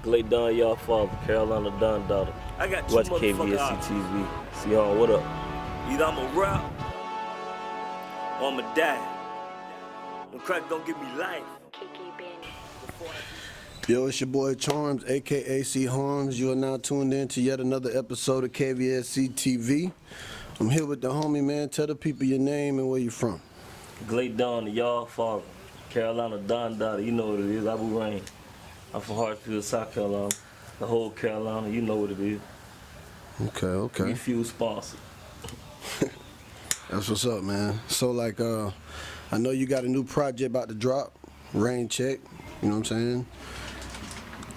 Gladedon, y'all father, Carolina Don daughter. I got two Watch motherfucking KvscTV. See y'all, what up? Either I'ma rap or I'ma die. When crack don't give me life. Yo, it's your boy Charms, aka C Harms. You are now tuned in to yet another episode of KvscTV. I'm here with the homie, man. Tell the people your name and where you from. Gladedon, y'all father, Carolina Don daughter. You know what it is. Abu Rain. I'm from Hartsville, South Carolina. The whole Carolina, you know what it is. Okay. We fuel sponsor. That's what's up, man. So like, I know you got a new project about to drop, Rain Check. You know what I'm saying?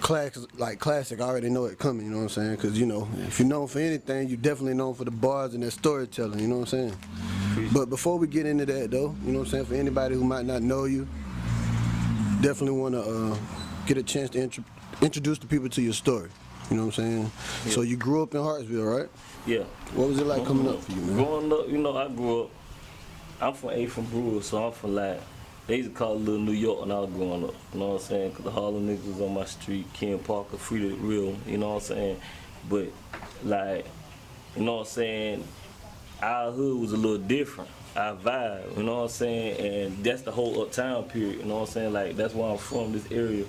Classic, I already know it coming, you know what I'm saying? Because, you know, if you're known for anything, you're definitely known for the bars and that storytelling, you know what I'm saying? But before we get into that, though, you know what I'm saying, for anybody who might not know you, definitely want to get a chance to introduce the people to your story, you know what I'm saying? Yeah. So you grew up in Hartsville, right? Yeah. What was it like coming up for you, man? Growing up, you know, I grew up, I'm from Brewer, so I'm from like, they used to call it Little New York when I was growing up, you know what I'm saying? Because the Harlem niggas was on my street, Ken Parker, Free the Real, you know what I'm saying? But, like, you know what I'm saying? Our hood was a little different, our vibe, you know what I'm saying? And that's the whole uptown period, you know what I'm saying? Like, that's where I'm from, this area,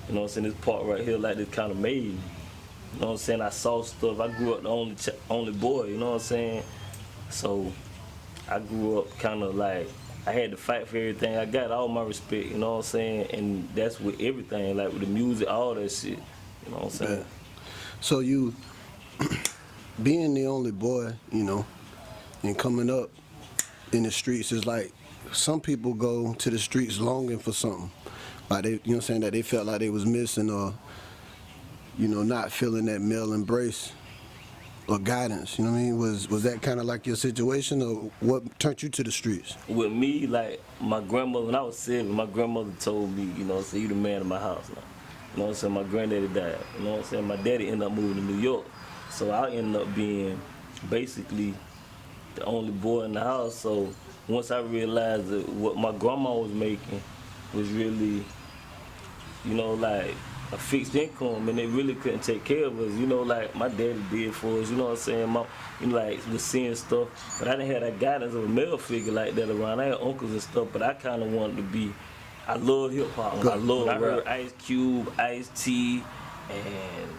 you know what I'm saying? This part right here, like, this kind of made me. You know what I'm saying? I saw stuff. I grew up the only boy, you know what I'm saying? So, I grew up kind of like, I had to fight for everything. I got all my respect, you know what I'm saying? And that's with everything, like with the music, all that shit, you know what I'm saying? Yeah. So you, being the only boy, you know, and coming up in the streets is like, some people go to the streets longing for something. Like they, you know what I'm saying, that they felt like they was missing or, you know, not feeling that male embrace or guidance, you know what I mean? Was that kind of like your situation, or what turned you to the streets? With me, like, my grandmother, when I was 7, my grandmother told me, you know what I'm saying, you the man of my house now. You know what I'm saying, my granddaddy died. You know what I'm saying, my daddy ended up moving to New York. So I ended up being basically the only boy in the house. So once I realized that what my grandma was making was really, you know, like, a fixed income, and they really couldn't take care of us, you know, like my daddy did for us, you know what I'm saying? Mom, you know, like, was seeing stuff, but I didn't have that guidance of a male figure like that around. I had uncles and stuff, but I kind of wanted to be, I love hip hop. I heard Ice Cube, Ice-T, and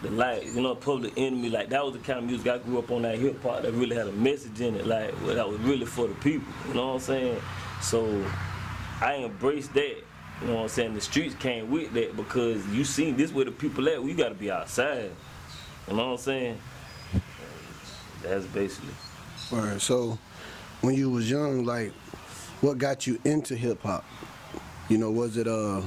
the like, you know, Public Enemy, like that was the kind of music I grew up on, that hip hop that really had a message in it, like that was really for the people, you know what I'm saying? So I embraced that. You know what I'm saying? The streets came with that because you seen this where the people at. We gotta be outside. You know what I'm saying? That's basically. All right. So, when you was young, like, what got you into hip hop? You know, was it a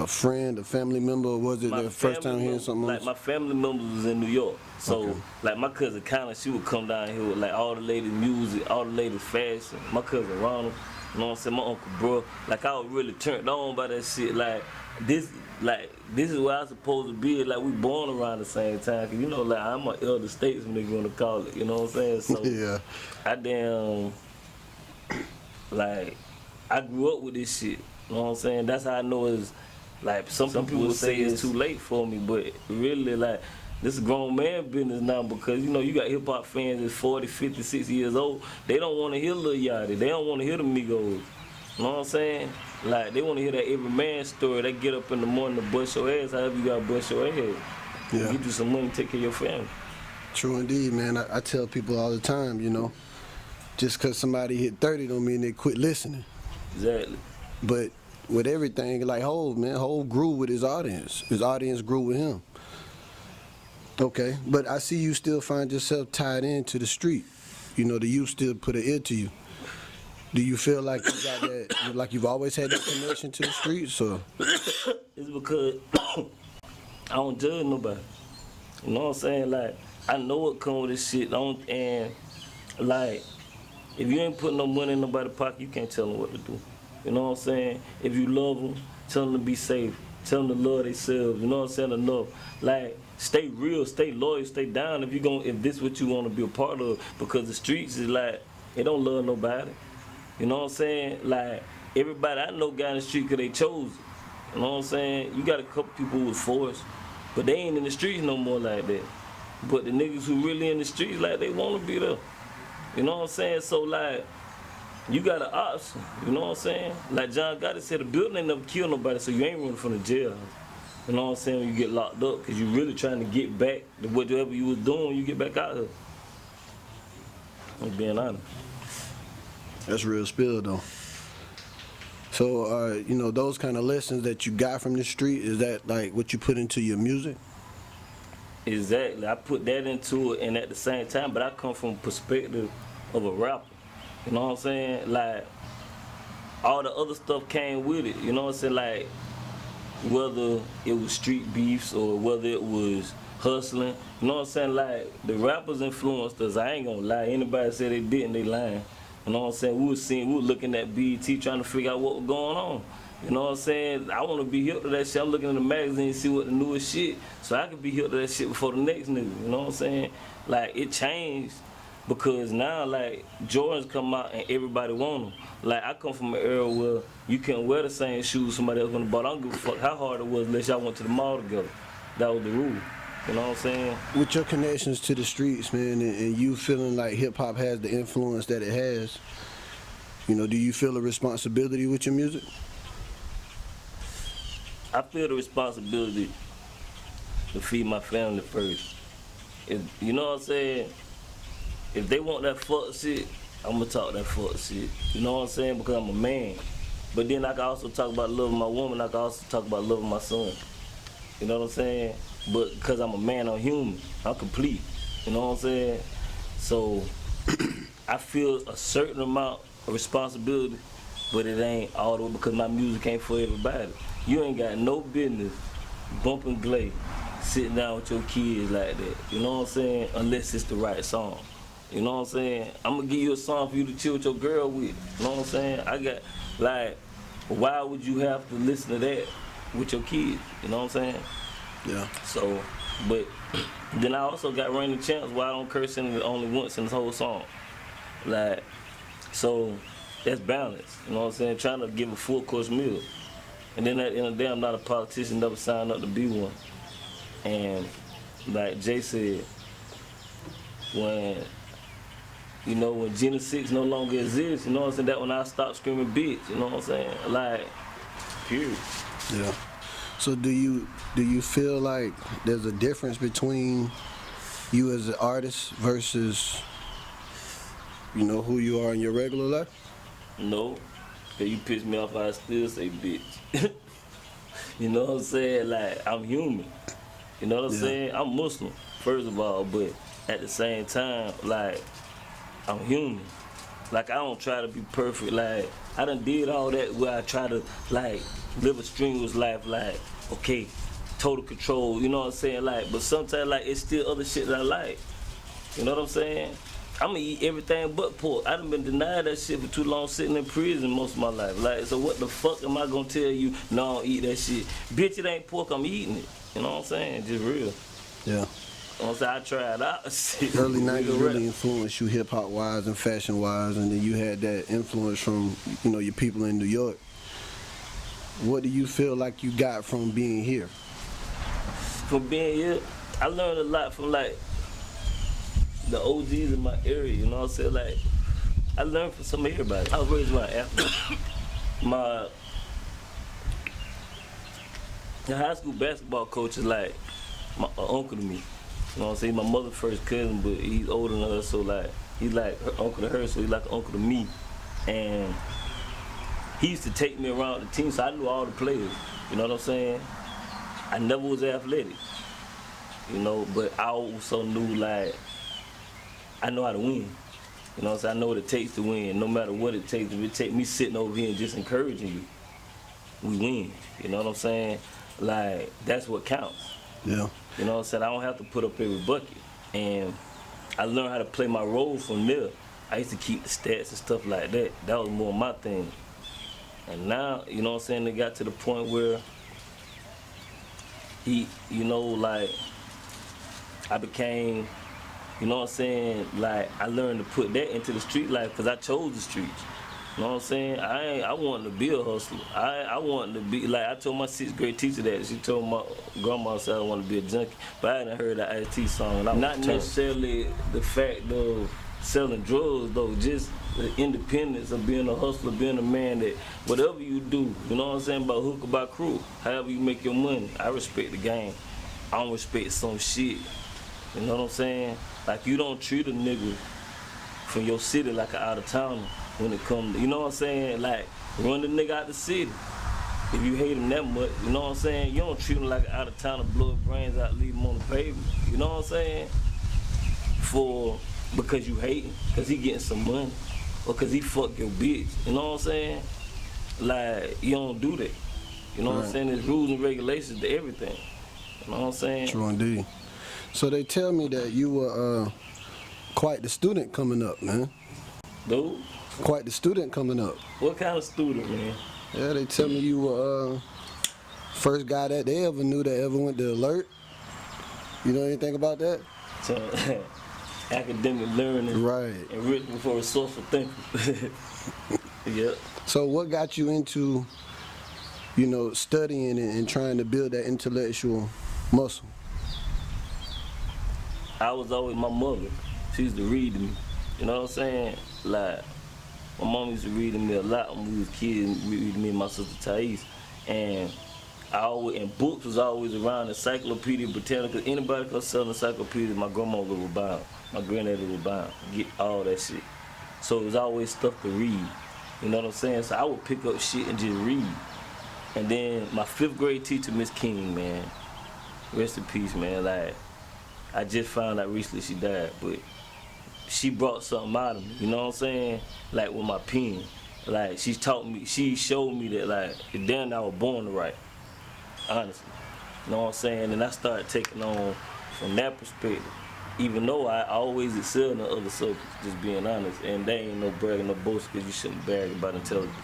friend, a family member, or was it the first time hearing something else? Like, my family members was in New York, so like my cousin Connor, she would come down here with like all the latest music, all the latest fashion. My cousin Ronald. You know what I'm saying? My uncle, bro, like I was really turned on by that shit. Like this is where I was supposed to be. Like we born around the same time. Cause you know, like I'm an elder statesman, if you wanna call it. You know what I'm saying? So yeah. Like I grew up with this shit. You know what I'm saying? That's how I know it's like some people say it's too late for me, but really like. This is grown man business now because, you know, you got hip-hop fans that's 40, 50, 60 years old. They don't want to hear Lil Yachty. They don't want to hear the Migos. You know what I'm saying? Like, they want to hear that every man story. They get up in the morning to bust your ass, however you got to bust your ass. Yeah. Get you some money, take care of your family. True indeed, man. I tell people all the time, you know, just because somebody hit 30 don't mean they quit listening. Exactly. But with everything, like Hov, man, Hov grew with his audience. His audience grew with him. Okay, but I see you still find yourself tied into the street. You know, the youth still put an ear to you. Do you feel like you got that, like you've always had that connection to the streets, or? It's because I don't judge nobody. You know what I'm saying? Like, I know what comes with this shit. And, like, if you ain't putting no money in nobody's pocket, you can't tell them what to do. You know what I'm saying? If you love them, tell them to be safe. Tell them to love themselves. You know what I'm saying? Enough. Like, stay real, stay loyal, stay down if this what you want to be a part of, because the streets is like, they don't love nobody. You know what I'm saying? Like, everybody I know got in the street because they chose it. You know what I'm saying? You got a couple people with force, but they ain't in the streets no more like that. But the niggas who really in the streets, like, they want to be there. You know what I'm saying? So, like, you got an option. You know what I'm saying? Like John Gotti said, the building ain't never killed nobody, so you ain't running from the jail. You know what I'm saying? When you get locked up, because you really trying to get back to whatever you was doing when you get back out here. I'm being honest. That's real spill, though. So, you know, those kind of lessons that you got from the street, is that like what you put into your music? Exactly. I put that into it, and at the same time, but I come from a perspective of a rapper. You know what I'm saying? Like, all the other stuff came with it. You know what I'm saying? Like, whether it was street beefs or whether it was hustling. You know what I'm saying? Like, the rappers influenced us. I ain't gonna lie. Anybody say they didn't, they lying. You know what I'm saying? We were looking at BET trying to figure out what was going on. You know what I'm saying? I want to be hip to that shit. I'm looking in the magazine and see what the newest shit, so I can be hip to that shit before the next nigga. You know what I'm saying? Like, it changed because now, like, Jordans come out and everybody want them. Like, I come from an era where you couldn't wear the same shoes somebody else went to buy. I don't give a fuck how hard it was unless y'all went to the mall together. That was the rule. You know what I'm saying? With your connections to the streets, man, and you feeling like hip-hop has the influence that it has, you know, do you feel a responsibility with your music? I feel the responsibility to feed my family first. You know what I'm saying? If they want that fuck shit, I'm gonna talk that fuck shit. You know what I'm saying? Because I'm a man. But then I can also talk about loving my woman. I can also talk about loving my son. You know what I'm saying? But because I'm a man, I'm human. I'm complete. You know what I'm saying? So I feel a certain amount of responsibility, but it ain't all the way because my music ain't for everybody. You ain't got no business bumping Glade, sitting down with your kids like that. You know what I'm saying? Unless it's the right song. You know what I'm saying? I'm gonna give you a song for you to chill with your girl with. You know what I'm saying? I got, like, why would you have to listen to that with your kids? You know what I'm saying? Yeah. So, but then I also got Rain the Champs where I don't curse in it only once in this whole song. Like, so that's balance. You know what I'm saying? Trying to give a full course meal. And then at the end of the day, I'm not a politician, never signed up to be one. And like Jay said, when Gina 6 no longer exists, you know what I'm saying? That when I stop screaming bitch, you know what I'm saying? Like, period. Yeah. So do you feel like there's a difference between you as an artist versus, you know, who you are in your regular life? No, because you piss me off, I still say bitch. You know what I'm saying? Like, I'm human. You know what I'm saying? I'm Muslim, first of all, but at the same time, like, I'm human. Like, I don't try to be perfect. Like, I done did all that where I try to, like, live a strenuous life, like, okay, total control, you know what I'm saying? Like, but sometimes, like, it's still other shit that I like. You know what I'm saying? I'm gonna eat everything but pork. I done been denied that shit for too long, sitting in prison most of my life. Like, so what the fuck am I gonna tell you? No, I don't eat that shit. Bitch, it ain't pork, I'm eating it. You know what I'm saying? Just real. Yeah. You know what I'm saying? I tried out. Early 90s really influenced you hip-hop wise and fashion wise, and then you had that influence from, you know, your people in New York. What do you feel like you got from being here? From being here, I learned a lot from, like, the OGs in my area, you know what I'm saying? Like, I learned from some of everybody. I was raised by an athlete. The high school basketball coach is like my uncle to me. You know what I'm saying? My mother's first cousin, but he's older than us, so like he's like her uncle to her, so he's like an uncle to me. And he used to take me around the team, so I knew all the players. You know what I'm saying? I never was athletic, you know, but I also knew, like, I know how to win. You know what I'm saying? I know what it takes to win, no matter what it takes. If it takes me sitting over here and just encouraging you, we win. You know what I'm saying? Like, that's what counts. Yeah. You know what I'm saying? I don't have to put up every bucket. And I learned how to play my role from there. I used to keep the stats and stuff like that. That was more my thing. And now, you know what I'm saying, they got to the point where like, I became, you know what I'm saying, like, I learned to put that into the street life because I chose the streets. You know what I'm saying? I wanted to be a hustler. I wanted to be, like I told my 6th grade teacher that. She told my grandma said I wanted to be a junkie. But I hadn't heard the IST song. And not necessarily the fact of selling drugs though, just the independence of being a hustler, being a man that whatever you do, you know what I'm saying, by hook or by crook, however you make your money, I respect the game. I don't respect some shit. You know what I'm saying? Like you don't treat a nigga from your city like an out of towner when it comes to, you know what I'm saying? Like run the nigga out the city. If you hate him that much, you know what I'm saying? You don't treat him like an out of towner, blow his brains out, leave him on the pavement. You know what I'm saying? Because you hate him, because he getting some money, or because he fuck your bitch. You know what I'm saying? Like, you don't do that. You know what I'm saying? There's rules and regulations to everything. You know what I'm saying? True indeed. So they tell me that you were quite the student coming up, man. Dude? Quite the student coming up. What kind of student, man? Yeah, they tell me you were first guy that they ever knew that ever went to Alert. You know anything about that? So, academic learning. Right. And written before resourceful thinking. Yeah. So what got you into, you know, studying and trying to build that intellectual muscle? I was always my mother. She used to read to me. You know what I'm saying? Like, my mom used to read to me a lot when we was kids, read to me and my sister Thais. And books was always around, Encyclopedia Britannica. Anybody could sell an encyclopedia, my grandmother would buy them. My granddaddy would buy them, get all that shit. So it was always stuff to read. You know what I'm saying? So I would pick up shit and just read. And then my 5th grade teacher, Miss King, man, rest in peace, man. Like, I just found out recently she died, but she brought something out of me, you know what I'm saying? Like with my pen. Like she showed me that like, damn, I was born to write, honestly. You know what I'm saying? And I started taking on from that perspective. Even though I always excelled in other subjects, just being honest. And they ain't no bragging, no boast, because you shouldn't brag about intelligence.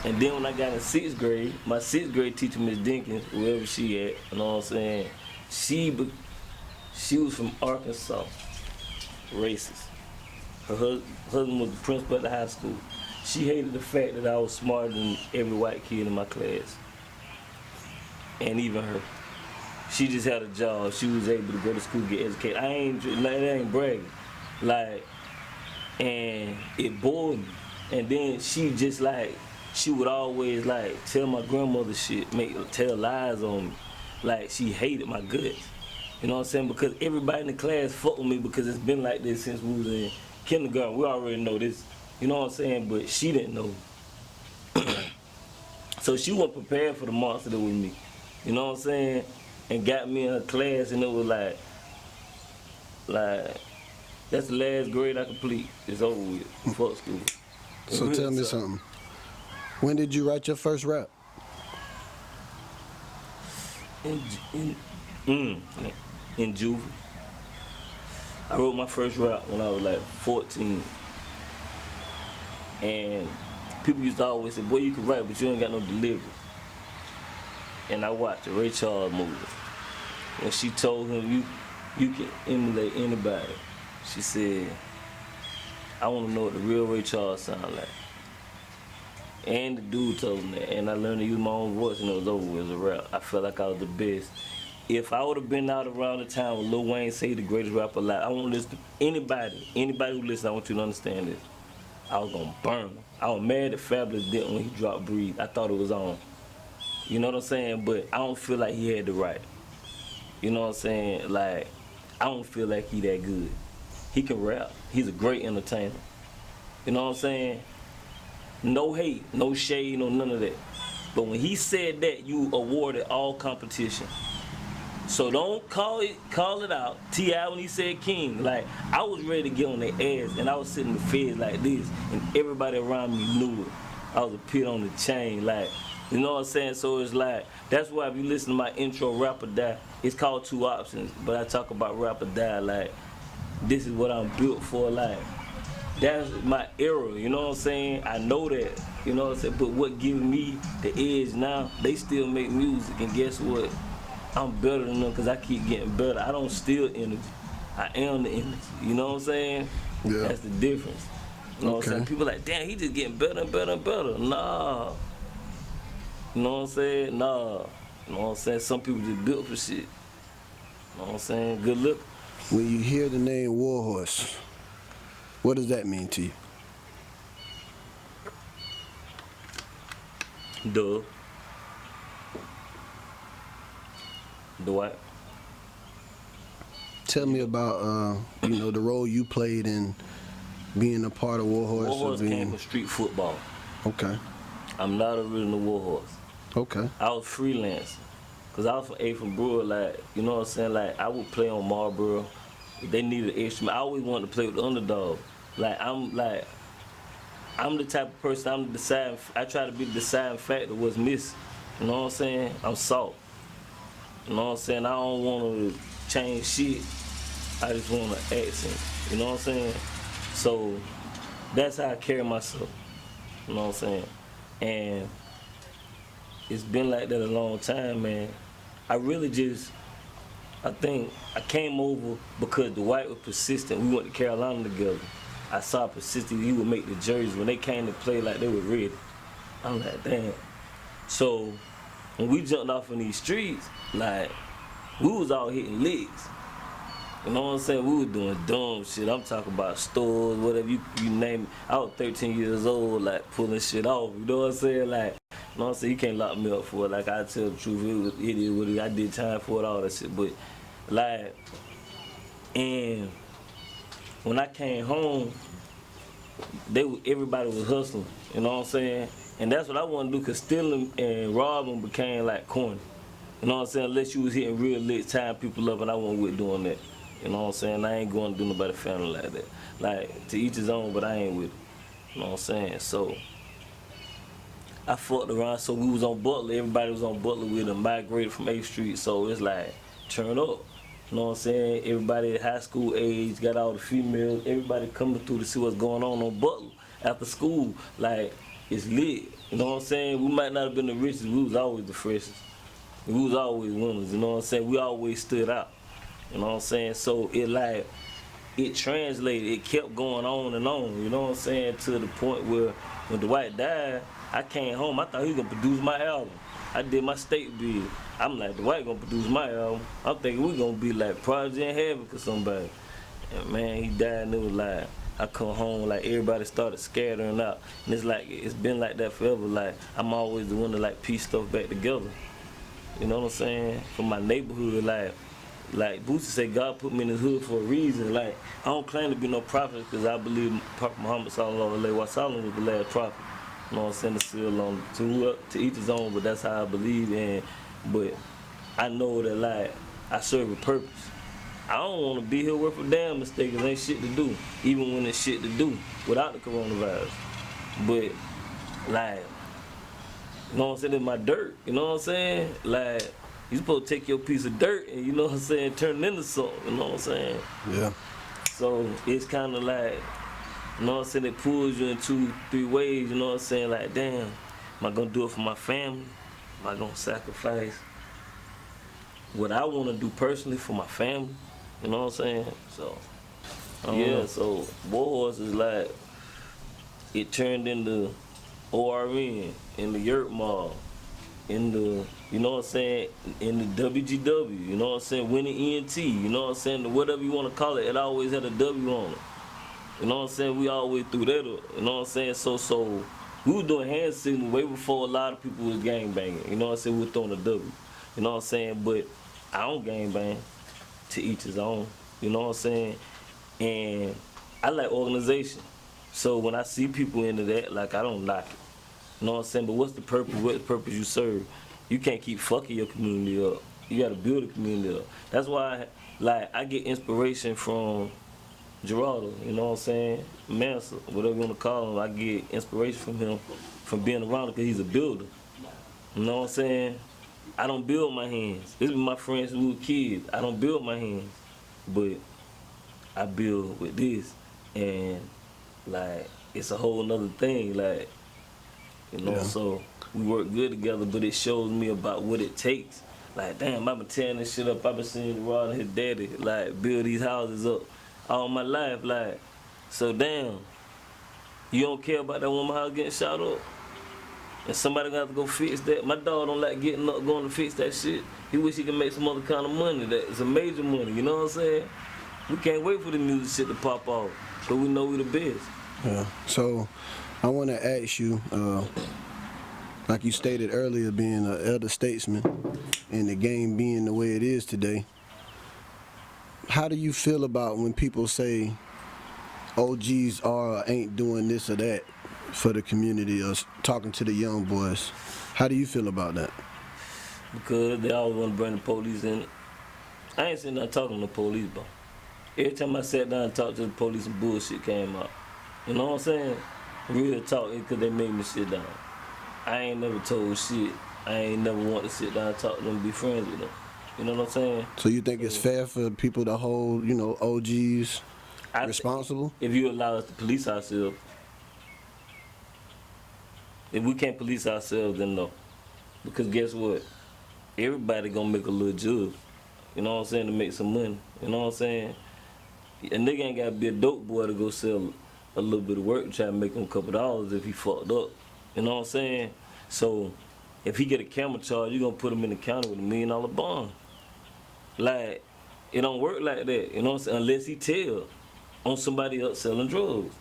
And then when I got in 6th grade, my 6th grade teacher, Miss Dinkins, wherever she at, you know what I'm saying? She was from Arkansas, racist. Her husband was the principal at the high school. She hated the fact that I was smarter than every white kid in my class. And even her. She just had a job. She was able to go to school, get educated. I ain't bragging. Like, and it bored me. And then she just like, she would always like tell my grandmother shit, tell lies on me. Like she hated my guts. You know what I'm saying? Because everybody in the class fucked with me because it's been like this since we was in kindergarten. We already know this. You know what I'm saying? But she didn't know. So she wasn't prepared for the monster that was me. You know what I'm saying? And got me in her class, and it was like, that's the last grade I complete. It's over with. Fuck school. So tell me something. When did you write your first rap? In juvie. I wrote my first rap when I was like 14. And people used to always say, boy, you can write, but you ain't got no delivery. And I watched the Ray Charles movie. When she told him, you can emulate anybody. She said, I want to know what the real Ray Charles sound like. And the dude told me that. And I learned to use my own voice, and it was over with as a rap. I felt like I was the best. If I would have been out around the time with Lil Wayne say the greatest rapper alive, I want to listen to anybody who listens, I want you to understand this. I was gonna burn him. I was mad that Fabulous didn't when he dropped Breathe. I thought it was on. You know what I'm saying? But I don't feel like he had the right. You know what I'm saying? Like, I don't feel like he that good. He can rap. He's a great entertainer. You know what I'm saying? No hate, no shade, no none of that. But when he said that, you awarded all competition. So don't call it out. T.I. when he said King, like, I was ready to get on their ass, and I was sitting in the feds like this, and everybody around me knew it. I was a pit on the chain, like, you know what I'm saying? So it's like, that's why if you listen to my intro, Rap or Die, it's called Two Options, but I talk about Rap or Die, like, this is what I'm built for, like, that's my era, you know what I'm saying? I know that, you know what I'm saying? But what gives me the edge now, they still make music, and guess what? I'm better than them because I keep getting better. I don't steal energy. I am the energy. You know what I'm saying? Yeah. That's the difference. You know what I'm Okay. saying? People like, damn, he just getting better and better and better. Nah. You know what I'm saying? Nah. You know what I'm saying? Some people just built for shit. You know what I'm saying? Good look. When you hear the name Warhorse, what does that mean to you? Duh. Dwight. Tell me about the role you played in being a part of Warhorse. Warhorse came from street football. Okay. I'm not original Warhorse. Okay. I was freelancing. Cause I was from Brewer, like, you know what I'm saying? Like, I would play on Marlboro. If they needed an instrument, I always wanted to play with the underdog. I'm the type of person, I try to be the deciding factor of what's missing. You know what I'm saying? I'm soft. You know what I'm saying? I don't want to change shit. I just want to accent. You know what I'm saying? So that's how I carry myself. You know what I'm saying? And it's been like that a long time, man. I think I came over because Dwight was persistent. We went to Carolina together. I saw persistent. He would make the jerseys. When they came to play, like, they were ready. I'm like, damn. So when we jumped off in these streets, like, we was all hitting licks. You know what I'm saying? We was doing dumb shit. I'm talking about stores, whatever you name it. I was 13 years old, like, pulling shit off. You know what I'm saying? Like, you know what I'm saying? You can't lock me up for it. Like, I tell the truth, it is what it is. I did time for it, all that shit. But, like, and when I came home, everybody was hustling. You know what I'm saying? And that's what I want to do, because stealing and robbing became, like, corny. You know what I'm saying? Unless you was hitting real lit, tying people up, and I wasn't with doing that. You know what I'm saying? I ain't going to do nobody family like that. Like, to each his own, but I ain't with it. You know what I'm saying? So I fucked around, so we was on Butler. Everybody was on Butler with them, migrated from 8th Street. So it's like, turn up. You know what I'm saying? Everybody at high school age, got all the females, everybody coming through to see what's going on Butler after school. Like, it's lit. You know what I'm saying? We might not have been the richest, we was always the freshest. We was always winners, you know what I'm saying? We always stood out. You know what I'm saying? So it translated, it kept going on and on, you know what I'm saying? To the point where when Dwight died, I came home, I thought he was gonna produce my album. I did my state bid. I'm like, Dwight gonna produce my album. I'm thinking we gonna be like Prodigy and Havoc or somebody. And man, he died and it was like, I come home, like everybody started scattering out. And it's like, it's been like that forever. Like, I'm always the one to like piece stuff back together. You know what I'm saying? From my neighborhood, like Boosie said, God put me in the hood for a reason. Like, I don't claim to be no prophet, because I believe Prophet Muhammad sallallahu alaihi wasallam was the last prophet. You know what I'm saying? The seal on to each his own, but that's how I believe in. But I know that, like, I serve a purpose. I don't want to be here worth a damn mistake, because ain't shit to do, even when it's shit to do without the coronavirus. But, like, you know what I'm saying, it's my dirt, you know what I'm saying? Like, you supposed to take your piece of dirt and, you know what I'm saying, turn it into something, you know what I'm saying? Yeah. So it's kind of like, you know what I'm saying, it pulls you in 2-3 ways, you know what I'm saying? Like, damn, am I gonna do it for my family? Am I gonna sacrifice what I wanna do personally for my family? You know what I'm saying? So, yeah, so Warhorse is like, it turned into ORN, in the Yurt Mall, in the, you know what I'm saying, in the WGW, you know what I'm saying, winning ENT, you know what I'm saying, whatever you want to call it, it always had a W on it. You know what I'm saying, we always threw that up, you know what I'm saying, so we were doing hand signals way before a lot of people was gangbanging, you know what I'm saying, we were throwing a W, you know what I'm saying, but I don't gangbang, to each his own, you know what I'm saying, and I like organization. So when I see people into that, like, I don't knock it. You know what I'm saying? But what's the purpose? What purpose you serve? You can't keep fucking your community up. You gotta build a community up. That's why, like, I get inspiration from Geraldo, you know what I'm saying? Mansa, whatever you wanna call him, I get inspiration from him, from being around him, because he's a builder. You know what I'm saying? I don't build my hands. This is my friends who were kids. I don't build my hands, but I build with this. And, like, it's a whole nother thing, like, you know, so we work good together, but it shows me about what it takes. Like, damn, I've been tearing this shit up. I've been seeing Rod and his daddy, like, build these houses up all my life, like, so damn, You don't care about that woman house getting shot up? And somebody gonna have to go fix that. My dog don't like getting up, going to fix that shit. He wish he could make some other kind of money. That's a major money, you know what I'm saying? We can't wait for the music shit to pop off, because we know we the best. Yeah. So I want to ask you, like you stated earlier, being an elder statesman and the game being the way it is today, how do you feel about when people say OGs are or ain't doing this or that for the community or talking to the young boys? How do you feel about that? Because they always want to bring the police in. I ain't sitting there talking to the police, bro. Every time I sat down and talked to the police, some bullshit came out. You know what I'm saying? Real talk, because they made me sit down. I ain't never told shit. I ain't never want to sit down and talk to them and be friends with them. You know what I'm saying? So you think it's fair for people to hold, OGs responsible? If you allow us to police ourselves. If we can't police ourselves, then no. Because guess what? Everybody gonna make a little judge. You know what I'm saying? To make some money. You know what I'm saying? A nigga ain't gotta be a dope boy to go sell a little bit of work and try to make him a couple dollars if he fucked up. You know what I'm saying? So if he get a camera charge, you gonna put him in the county with $1 million bond. Like, it don't work like that, you know what I'm saying? Unless he tell on somebody else selling drugs.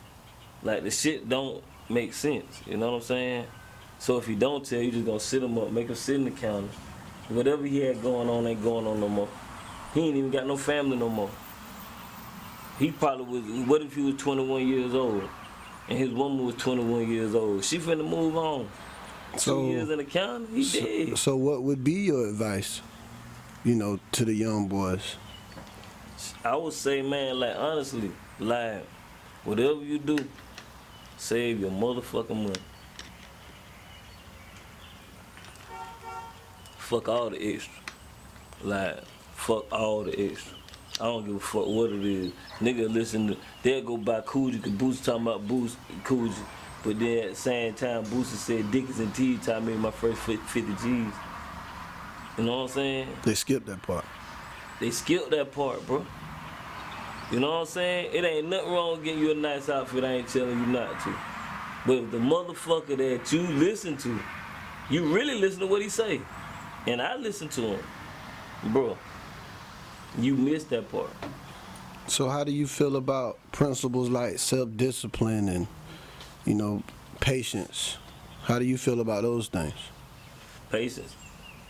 Like, the shit don't make sense, you know what I'm saying? So if he don't tell, you just gonna sit him up, make him sit in the county. Whatever he had going on ain't going on no more. He ain't even got no family no more. He probably was, what if he was 21 years old and his woman was 21 years old? She finna move on. So, 2 years in the county, he dead. So what would be your advice, to the young boys? I would say, man, like, honestly, like, whatever you do, save your motherfucking money. Fuck all the extra. Like, fuck all the extra. I don't give a fuck what it is. Nigga listen to, they'll go buy Coogee, cause Boosie talking about Coogee. But then at the same time, Boosie said Dickens and T I made my first 50 G's. You know what I'm saying? They skipped that part. They skipped that part, bro. You know what I'm saying? It ain't nothing wrong with getting you a nice outfit, I ain't telling you not to. But if the motherfucker that you listen to, you really listen to what he say, and I listen to him, bro, you missed that part. So how do you feel about principles like self-discipline and, patience? How do you feel about those things? Patience.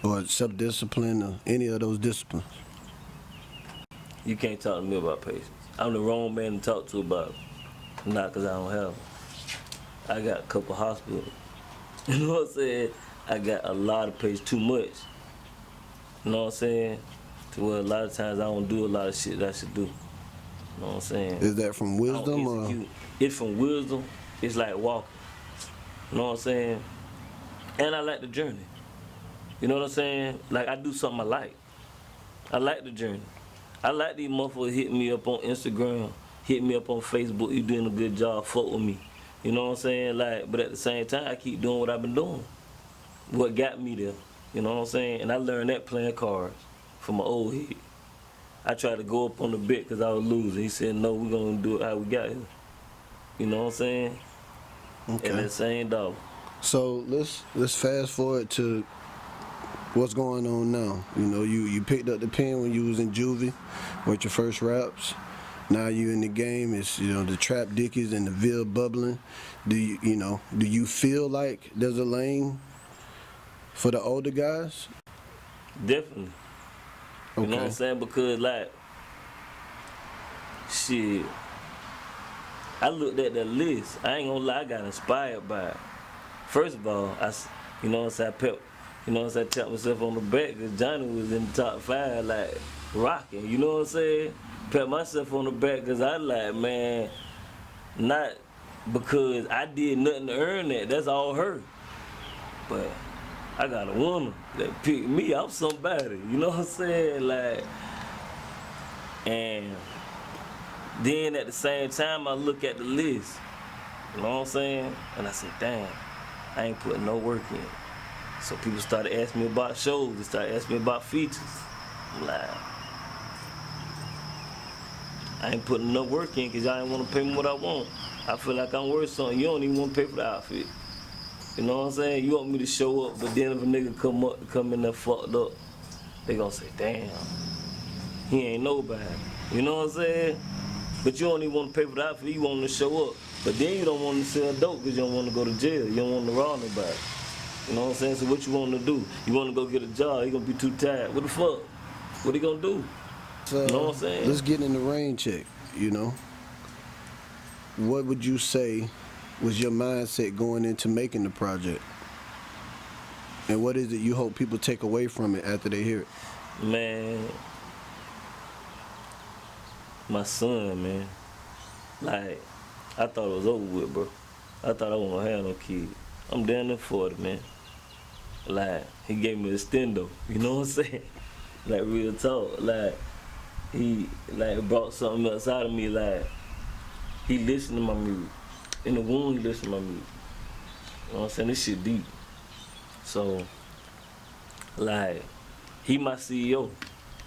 Or self-discipline or any of those disciplines? You can't talk to me about patience. I'm the wrong man to talk to about it. Not because I don't have it. I got a couple hospitals. You know what I'm saying? I got a lot of patience, too much. You know what I'm saying? To where a lot of times I don't do a lot of shit that I should do. You know what I'm saying? Is that from wisdom or? It's from wisdom. It's like walking. You know what I'm saying? And I like the journey. You know what I'm saying? Like, I do something I like. I like the journey. I like these motherfuckers hit me up on Instagram, hit me up on Facebook, you doing a good job, fuck with me. You know what I'm saying? Like, but at the same time, I keep doing what I've been doing. What got me there. You know what I'm saying? And I learned that playing cards from my old head. I tried to go up on the bet because I was losing. He said, no, we're going to do it how we got here. You know what I'm saying? Okay. And that same dollar. So let's fast forward to what's going on now. You picked up the pen when you was in juvie with your first raps. Now you in the game. It's the Trap Dickies and the Ville bubbling. Do you feel like there's a lane for the older guys? Definitely. Okay. You know what I'm saying? Because, like, shit, I looked at that list. I ain't gonna lie, I got inspired by it. First of all, I tapped myself on the back because Johnny was in the top 5, like, rocking. You know what I'm saying? Pat myself on the back because I like, man, not because I did nothing to earn that. That's all her. But I got a woman that picked me. I'm somebody. You know what I'm saying? Like, and then at the same time, I look at the list. You know what I'm saying? And I said, damn, I ain't putting no work in. So people started asking me about shows. They started asking me about features. I'm like, I ain't putting no work in because y'all ain't want to pay me what I want. I feel like I'm worth something. You don't even want to pay for the outfit. You know what I'm saying? You want me to show up, but then if a nigga come in there fucked up, they gonna say, damn, he ain't nobody. You know what I'm saying? But you don't even want to pay for the outfit, you want him to show up. But then you don't want to sell dope because you don't want to go to jail. You don't want to rob nobody. You know what I'm saying? So what you want to do? You want to go get a job, he gonna be too tired. What the fuck? What he gonna do? So, you know what I'm saying? Let's get in the rain check, you know? What would you say was your mindset going into making the project? And what is it you hope people take away from it after they hear it? Man, my son, man. Like, I thought it was over with, bro. I thought I wasn't gonna have no kid. I'm down there 40, man. Like, he gave me a stendo, you know what I'm saying? Like, real talk. Like, he, like, brought something else out of me, like, he listened to my music. In the womb, he listened to my music. You know what I'm saying? This shit deep. So, like, he my CEO.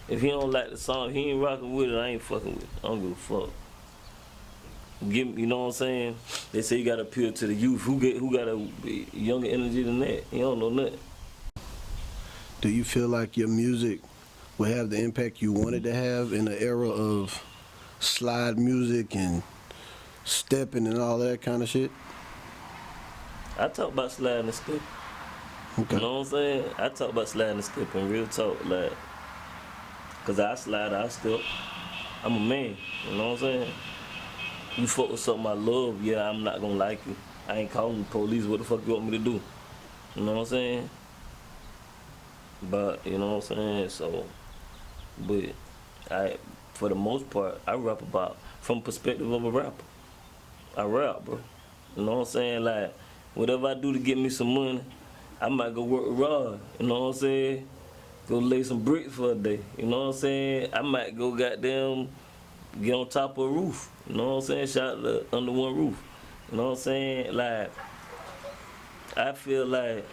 If he don't like the song, he ain't rocking with it, I ain't fucking with it. I don't give a fuck. You know what I'm saying? They say you gotta appeal to the youth. Who got a younger energy than that? He don't know nothing. Do you feel like your music will have the impact you wanted to have in the era of slide music and stepping and all that kind of shit? I talk about sliding and stepping. Okay. You know what I'm saying? I talk about sliding and stepping, real talk, like, cause I slide, I step. I'm a man, you know what I'm saying? You fuck with something I love, yeah, I'm not gonna like you. I ain't calling the police, what the fuck you want me to do? You know what I'm saying? But, you know what I'm saying? So, but for the most part, I rap about, from perspective of a rapper. I rap, bro. You know what I'm saying? Like, whatever I do to get me some money, I might go work with Rod, you know what I'm saying? Go lay some bricks for a day, you know what I'm saying? I might go goddamn get on top of a roof, you know what I'm saying? Shout out under one roof, you know what I'm saying? Like, I feel like,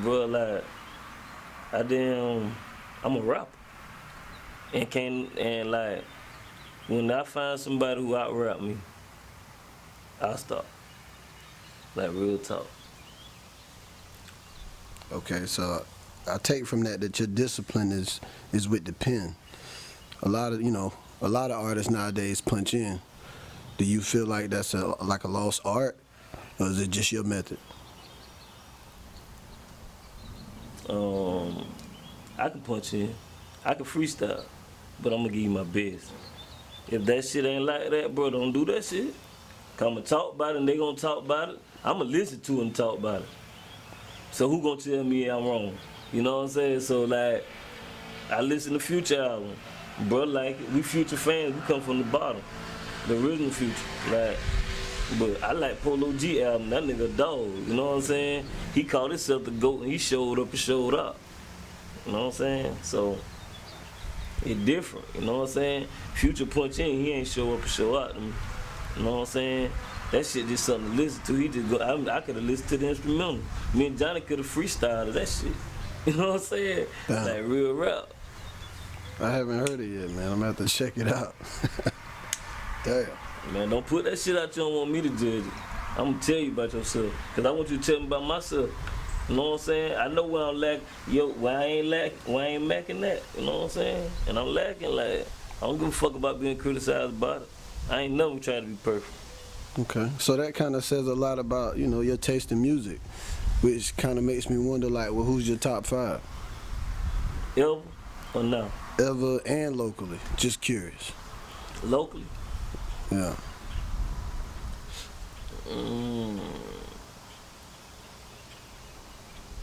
bro, like, I'm a rapper. And like, when I find somebody who out-rap me, I'll stop. Like, real talk. Okay, so I take from that your discipline is with the pen. A lot of artists nowadays punch in. Do you feel like that's like a lost art, or is it just your method? I can punch in, I can freestyle, but I'm gonna give you my best. If that shit ain't like that, bro, don't do that shit. Come and talk about it, and they gonna talk about it. I'ma listen to it and talk about it. So who gonna tell me I'm wrong? You know what I'm saying? So like, I listen to Future album, bro. Like it. We Future fans. We come from the bottom, the original Future. Like, but I like Polo G album. That nigga dog. You know what I'm saying? He called himself the GOAT, and he showed up and showed up. You know what I'm saying? So it different. You know what I'm saying? Future punch in, he ain't show up and show out to me. You know what I'm saying? That shit just something to listen to. He just go. I could have listened to the instrumental. Me and Johnny could have freestyled that shit. You know what I'm saying? Damn. Like real rap. I haven't heard it yet, man. I'm gonna have to check it out. Damn. Man, don't put that shit out you don't want me to judge it. I'm gonna tell you about yourself. Cause I want you to tell me about myself. You know what I'm saying? I know where I'm lacking. Where I ain't macking that. You know what I'm saying? And I'm lacking like, I don't give a fuck about being criticized about it. I ain't never trying to be perfect. Okay, so that kind of says a lot about, your taste in music, which kind of makes me wonder, like, well, who's your top 5? Ever or no? Ever and locally, just curious. Locally? Yeah.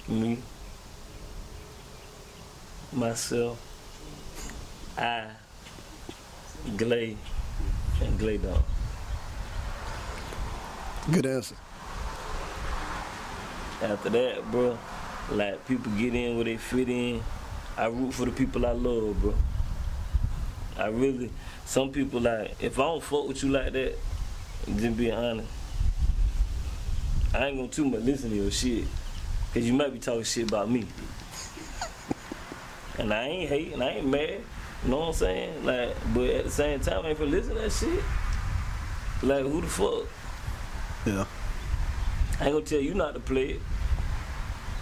Me, myself, Glade, and Gladedon. Good answer. After that, bro, like people get in where they fit in. I root for the people I love, bro. I really, some people like, if I don't fuck with you like that, just being honest, I ain't gonna too much listen to your shit. Cause you might be talking shit about me. And I ain't hating, I ain't mad. You know what I'm saying? Like, but at the same time, I ain't for listen to that shit. Like, who the fuck? Yeah. I ain't gonna tell you not to play it.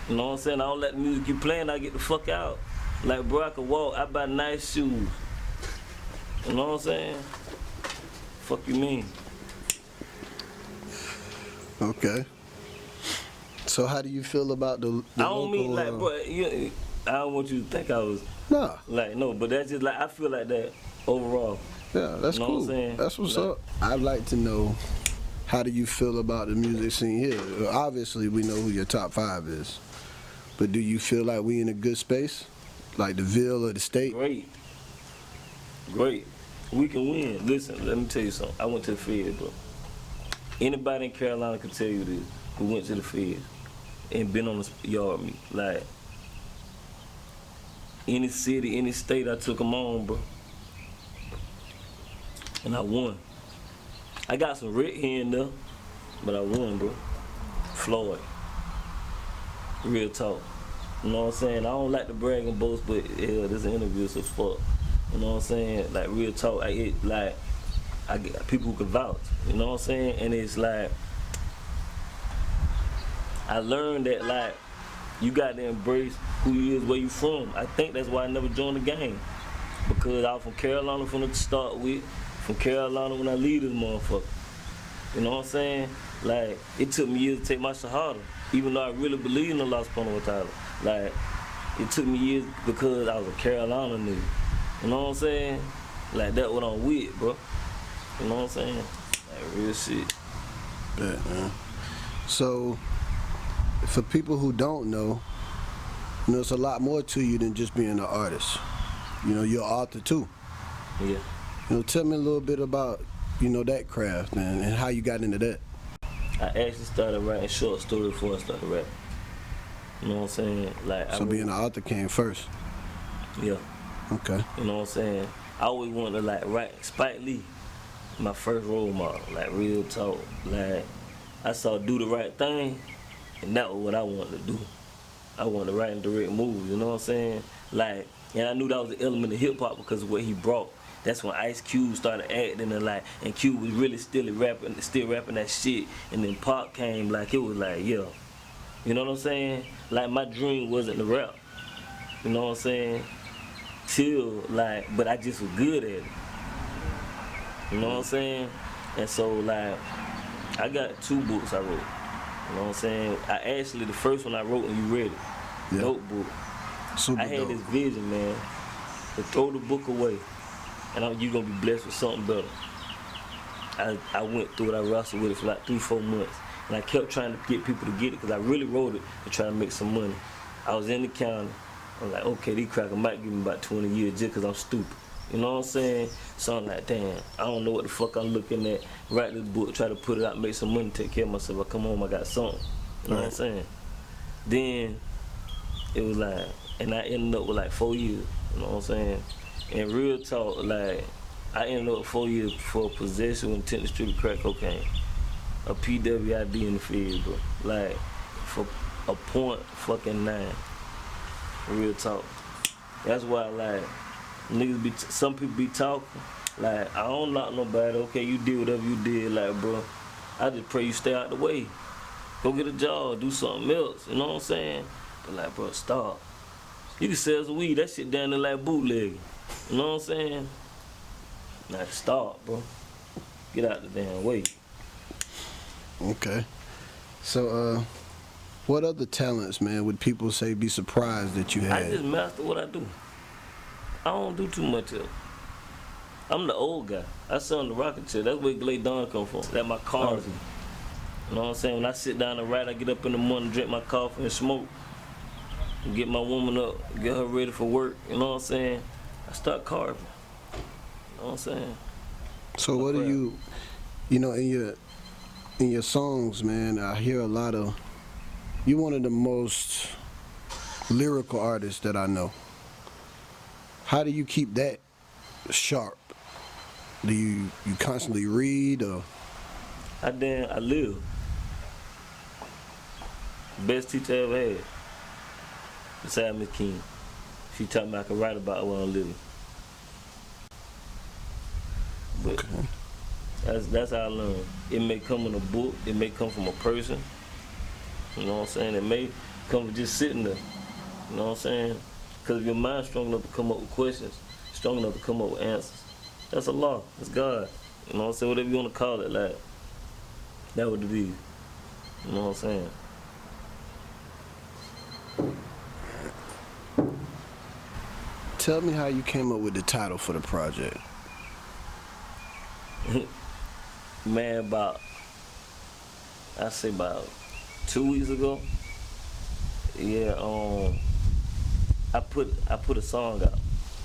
You know what I'm saying? I don't let the music keep playing, I get the fuck out. Like, bro, I can walk, I buy nice shoes. You know what I'm saying? Fuck you mean? Okay. So how do you feel about the I don't local, mean like, bro, I don't want you to think I was Nah. like, no, but that's just like, I feel like that overall. Yeah, that's You know cool. what I'm saying? That's what's Like- up. I'd like to know, how do you feel about the music scene here? Obviously, we know who your top 5 is, but do you feel like we in a good space, like the Ville or the state? Great. Great. We can win. Listen, let me tell you something. I went to the Fed, bro. Anybody in Carolina can tell you this who went to the Fed and been on the yard meet. Like, any city, any state, I took them on, bro. And I won. I got some red here and there, but I won, bro. Floyd. Real talk. You know what I'm saying? I don't like to brag and boast, but yeah, this interview is a fuck. You know what I'm saying? Like, real talk. I get people who can vouch. You know what I'm saying? And it's like, I learned that, like, you got to embrace who you is, where you from. I think that's why I never joined the game. Because I was from Carolina from the start with, from Carolina when I leave this motherfucker. You know what I'm saying? Like, it took me years to take my Shahada, even though I really believe in the Los Ponawatala. Like, it took me years because I was a Carolina nigga. You know what I'm saying? Like, that's what I'm with, bro. You know what I'm saying? Like, real shit. Yeah, man. So, for people who don't know, it's a lot more to you than just being an artist. You're an author too. Yeah. Tell me a little bit about, that craft, man, and how you got into that. I actually started writing short stories before I started rapping. You know what I'm saying? Like, So being an author came first. Yeah. Okay. You know what I'm saying? I always wanted to, like, write Spike Lee, my first role model, like, real talk. Like, I saw Do the Right Thing, and that was what I wanted to do. I wanted to write and direct movies, you know what I'm saying? Like, and I knew that was the element of hip hop because of what he brought. That's when Ice Cube started acting and Cube was really still rapping that shit. And then Pop came, like, it was like, yeah. You know what I'm saying? Like, my dream wasn't to rap. You know what I'm saying? Till, like, but I just was good at it. You know what I'm saying? And so, like, I got 2 books I wrote. You know what I'm saying? The first one I wrote and you read it. Yeah. Dope book. Super I had dope. this vision, man, to throw the book away, and you're gonna be blessed with something better. I went through it, I wrestled with it for like 3-4 months, and I kept trying to get people to get it, because I really wrote it to try to make some money. I was in the county, I'm like, okay, these crackers might give me about 20 years just because I'm stupid. You know what I'm saying? So I'm like, damn, I don't know what the fuck I'm looking at. Write this book, try to put it out, make some money, take care of myself. I come home, I got something. You know what I'm saying? Then it was like, and I ended up with like 4 years. You know what I'm saying? And real talk, like, I ended up with 4 years for possession with intent to distribute crack cocaine. A PWID in the field, bro. Like, for a .9. Real talk. That's why, like, some people be talking. Like, I don't knock nobody. Okay, you did whatever you did, like, bro. I just pray you stay out the way. Go get a job, do something else. You know what I'm saying? But like, bro, stop. You can sell some weed. That shit down there like bootlegging. You know what I'm saying? Like, stop, bro. Get out the damn way. Okay. So, what other talents, man, would people say be surprised that you had? I just master what I do. I don't do too much else. I'm the old guy. I sit on the rocket chair. That's where Gladedon come from. That's my car. You know what I'm saying? When I sit down and write, I get up in the morning, drink my coffee and smoke. And get my woman up, get her ready for work. You know what I'm saying? I start carving. You know what I'm saying? So what do you in your songs, man, I hear a lot of, you're one of the most lyrical artists that I know. How do you keep that sharp? Do you constantly read or? I live. Best teacher I ever had. Besides Miss King. She taught me I could write about what I'm living. But Okay. That's how I learn. It may come in a book, it may come from a person, you know what I'm saying? It may come from just sitting there, you know what I'm saying? Because if your mind's strong enough to come up with questions, strong enough to come up with answers, that's Allah, that's God, you know what I'm saying? Whatever you want to call it, like, that would it is, you know what I'm saying? Tell me how you came up with the title for the project. Man, I say about 2 weeks ago, yeah, I put a song out,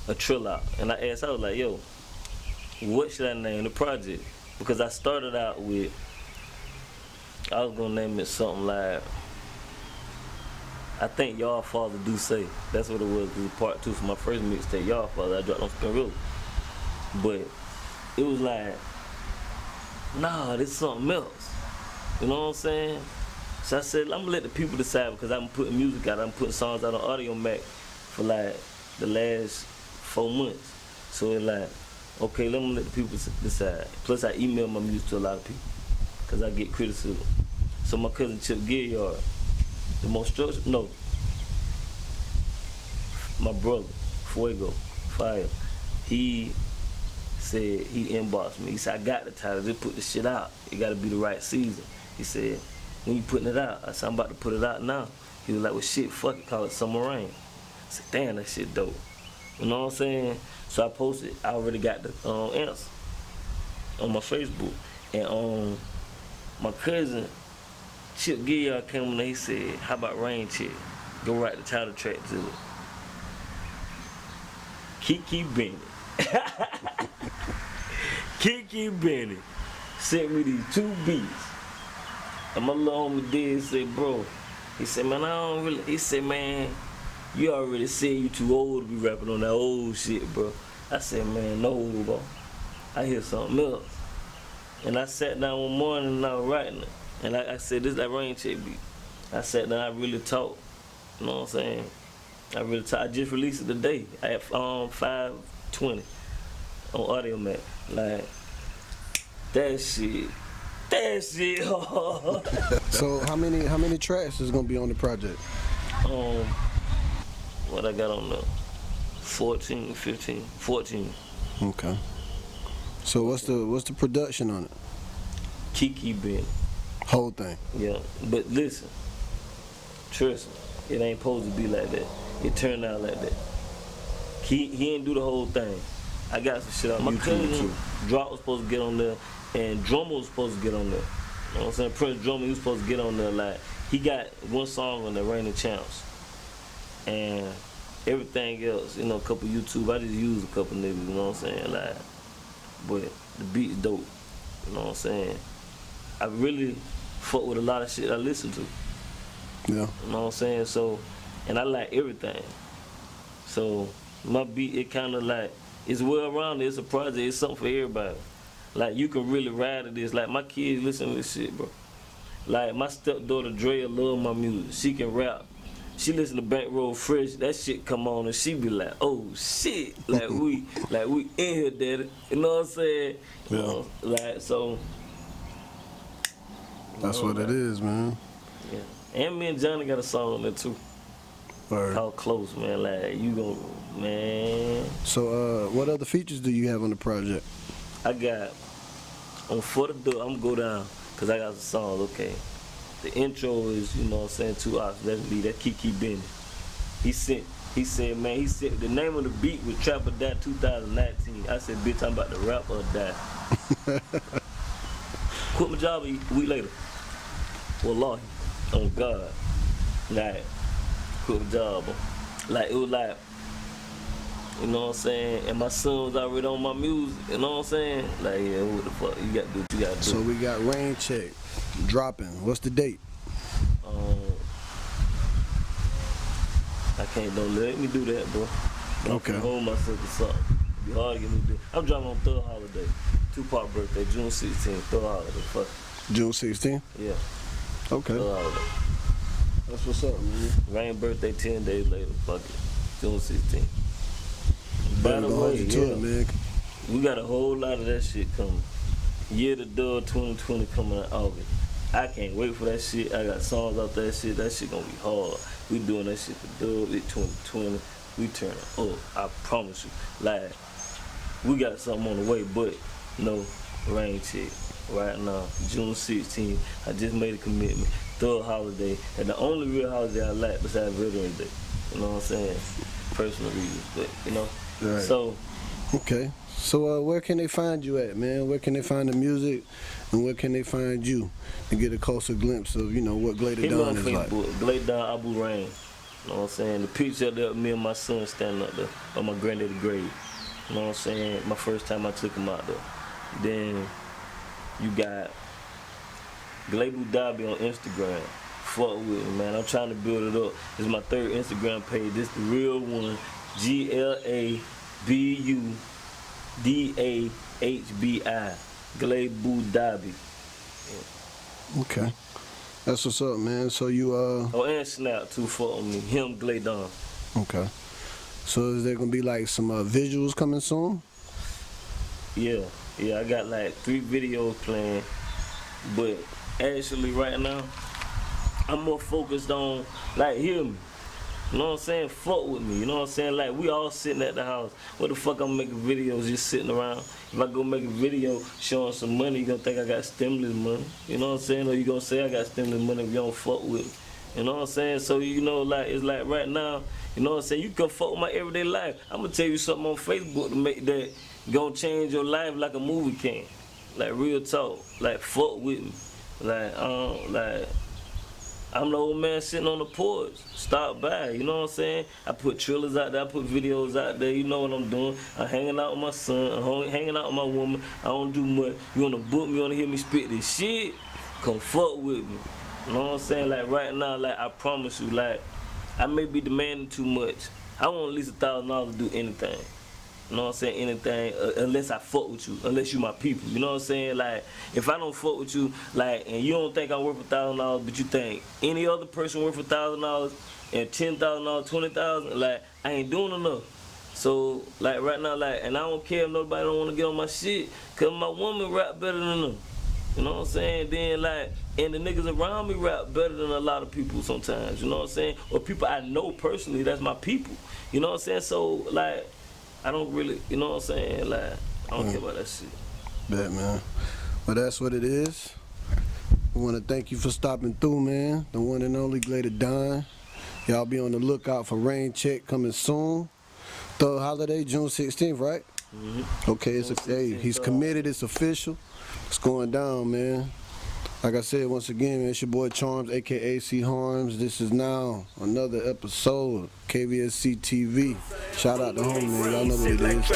a trill out, and I was like, yo, what should I name the project? Because I started out with, I was gonna name it something like, I think Y'all Father Do Say. That's what it was. It was part 2 for my first mixtape, Y'all Father. I dropped on Spin Road. But it was like, nah, this is something else. You know what I'm saying? So I said, I'm gonna let the people decide because I'm putting music out. I'm putting songs out on Audio Mac for like the last 4 months. So it's like, okay, let me let the people decide. Plus I email my music to a lot of people because I get criticism. So my cousin Chip Gilliard, the most structured, no, my brother, Fuego, Fire, he said, he inboxed me. He said, I got the title, just put the shit out. It gotta be the right season. He said, when you putting it out? I said, I'm about to put it out now. He was like, well shit, fuck it, call it Summer Rain. I said, damn, that shit dope. You know what I'm saying? So I posted, I already got the answer on my Facebook. And my cousin, Chip Gilliard came on there, he said, how about Rain Check? Go write the title track to it. Kiki Benny. Kiki Benny sent me these 2 beats. And my little homie did say, bro, he said, man, I don't really, he said, man, you already said you too old to be rapping on that old shit, bro. I said, man, no, bro. I hear something else. And I sat down one morning and I was writing it. And I said, this is that Rain Check beat. I sat down, I really talked. You know what I'm saying? I really talked. I just released it today at 5:20 on Audio Mac. Like, that shit hard. So how many tracks is gonna be on the project? What I got on there? 14, 15, 14. Okay. So what's the production on it? Kiki Benny. Whole thing. Yeah, but listen, trust me, it ain't supposed to be like that. It turned out like that. He ain't do the whole thing. I got some shit on my cousin too. Drop was supposed to get on there, and Drummer was supposed to get on there. You know what I'm saying? Prince Drummer, he was supposed to get on there. Like, he got one song on there, Raining Champs. And everything else, you know, a couple YouTube, I just used a couple niggas, you know what I'm saying? Like, but the beat's dope, you know what I'm saying? I really fuck with a lot of shit I listen to. Yeah. You know what I'm saying? So, and I like everything. So, my beat, it kind of like, it's well rounded, it's a project, it's something for everybody. Like, you can really ride to this. Like, my kids listen to this shit, bro. Like, my stepdaughter Drea love my music. She can rap. She listen to Bankroll Fresh, that shit come on and she be like, oh shit, like we in here, daddy. You know what I'm saying? Yeah. You know, like, so. That's what it is, man. Yeah. And me and Johnny got a song on there too. Word. Called Close, man. Like, you gon', man. So what other features do you have on the project? I got, on For the Door, I'm gonna go down, cause I got some songs, okay. The intro is, you know what I'm saying, 2 hours. That Kiki Benny. He said, man, the name of the beat was Trap or Die 2019. I said, bitch, I'm about to rap or die. Quit my job a week later. Wallahi, on God. Like, quit my job. Like, it was like, you know what I'm saying? And my son was already on my music, you know what I'm saying? Like, yeah, what the fuck? You gotta do what you gotta do. So we got Rain Check dropping. What's the date? I can't, don't let me do that, bro. Okay. I'm hold myself to something. It'd be hard to get me to do. I'm dropping on Thug Holiday. Tupac birthday, June 16th, Thug Holiday. Fuck. June 16th? Yeah. Okay. Thug Holiday. That's what's up, man. Rain birthday 10 days later. Fuck it. June 16th. By Better the go hold way, you to it, man. we got a whole lot of that shit coming. Year to Dub 2020 coming in August. I can't wait for that shit. I got songs out that shit. That shit gonna be hard. We doing that shit for Dub. It's 2020. We turn it up. I promise you. Like, we got something on the way, but no rain check. Right now, June 16th, I just made a commitment. Third holiday, and the only real holiday I like besides Veterans Day. You know what I'm saying? Personal reasons, but you know. Right. So. Okay. So where can they find you at, man? Where can they find the music, and where can they find you to get a closer glimpse of, you know, what Gladedon is like? Gladedon Abu Rain. You know what I'm saying? The picture there of me and my son standing up there on my granddaddy grave. You know what I'm saying? My first time I took him out there. Then you got Gladedon on Instagram. Fuck with me, man. I'm trying to build it up. This is my third Instagram page. This the real one. GLA'DON. Gladedon. Okay. That's what's up, man. So you Oh, and Snap too, fuck on me. Him, Gladedon. Okay. So is there gonna be like some visuals coming soon? Yeah, I got like 3 videos planned, but actually right now, I'm more focused on, like, hear me. You know what I'm saying? Fuck with me. You know what I'm saying? Like, we all sitting at the house. What the fuck I'm making videos just sitting around? If I go make a video showing some money, you gonna think I got stimulus money. You know what I'm saying? Or you gonna say I got stimulus money if you don't fuck with me. You know what I'm saying? So, you know, like, it's like right now, you know what I'm saying? You can fuck with my everyday life. I'm gonna tell you something on Facebook to make that gonna change your life like a movie can. Like, real talk. Like, fuck with me. Like, I'm the old man sitting on the porch. Stop by, you know what I'm saying? I put trailers out there, I put videos out there, you know what I'm doing. I'm hanging out with my son, I'm hanging out with my woman. I don't do much. You wanna book me, you wanna hear me spit this shit? Come fuck with me. You know what I'm saying? Like right now, like I promise you, like I may be demanding too much. I want at least $1,000 to do anything. You know what I'm saying? Anything, unless I fuck with you, unless you my people. You know what I'm saying? Like, if I don't fuck with you, like, and you don't think I'm worth $1,000, but you think any other person worth $1,000 and $10,000, $20,000, like, I ain't doing enough. So, like, right now, like, and I don't care if nobody don't want to get on my shit, cause my woman rap better than them. You know what I'm saying? Then, like, and the niggas around me rap better than a lot of people sometimes. You know what I'm saying? Or people I know personally, that's my people. You know what I'm saying? So, like, I don't really, you know what I'm saying? Like, I don't care about that shit. Bet, man. Well, that's what it is. We want to thank you for stopping through, man. The one and only Gladedon. Y'all be on the lookout for Rain Check coming soon. Third holiday, June 16th, right? Mm-hmm. Okay, hey, he's committed. It's official. It's going down, man. Like I said, once again, man, it's your boy Charms, a.k.a. C. Harms. This is now another episode of KvscTV. Shout out to home, man. Y'all know what it is.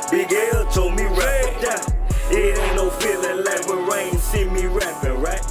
Big L told me rap or die. It ain't no feeling like when Rain see me rapping, right?